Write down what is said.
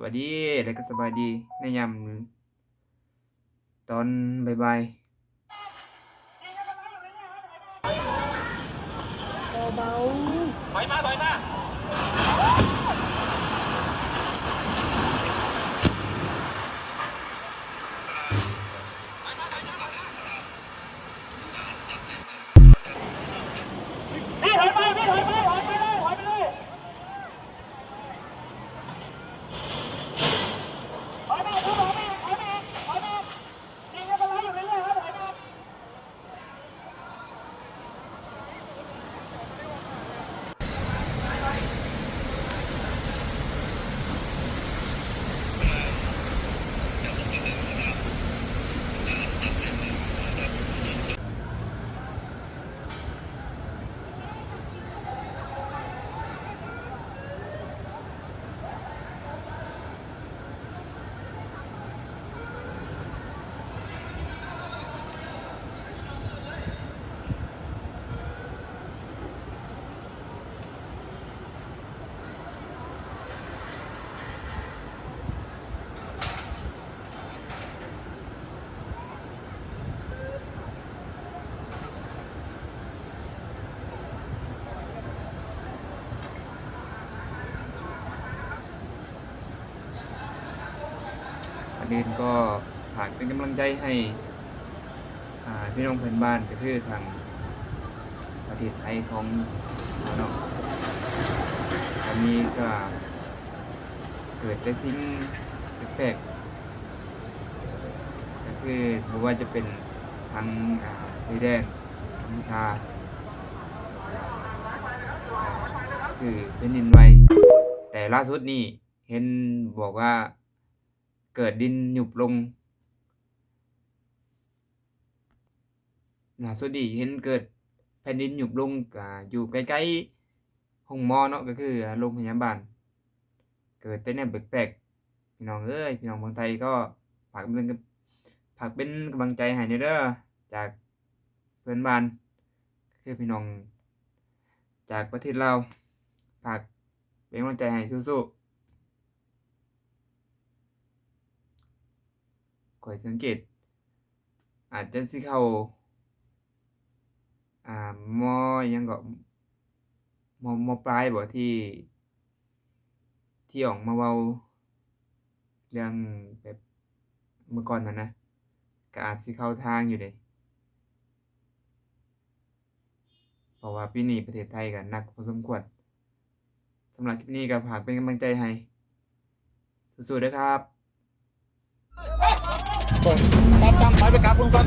วัสดีแล้วก็สบายดีในยามตอนบ่ายเบาถอยมาพี่ถอยไปเลยถอยมายิงกันอะไรอยู่เรื่อยๆครับถอยมาประเด็นก็ฝากเป็นกำลังใจให้พี่น้องเพื่อนบ้านก็คือทางประเทศไทยของเราเนาะตอนนี้ก็เกิดแต่สิ่งแปลกๆก็คือไม่ว่าจะเป็นทางสีแดงกัมพูชาคือเป็นดินไหวแต่ล่าสุดนี่เห็นบอกว่าเกิดดินหยุบลงล่าสุดนี่เห็นเกิดแผ่นดินหยุบลงอยู่ใกล้ๆห้องหมอเนาะก็คือโรงพยาบาลเกิดแต่เนี่ยแปลกๆพี่น้องเอ้ยพี่น้องคนไทยก็ฝากเป็นกำลังใจให้เด้อจากเพื่อนบ้านคือพี่น้องจากประเทศลาวฝากเป็นกำลังใจให้สู้ๆข่อยสังเกตอาจจะสิเข้ามอยังก็มปลายบ่ที่ออกมาเว้าเรื่องแบบเมื่อก่อนนั่นนะก็อาจสิเข้าทางอยู่เดะเพราะว่าปีนี้ประเทศไทยก็หนักพอสมควรสำหรับคลิปนี้ก็ฝากเป็นกำลังใจให้สู้ๆเด้อครับ ตามถอยไปกราบคุณก่อน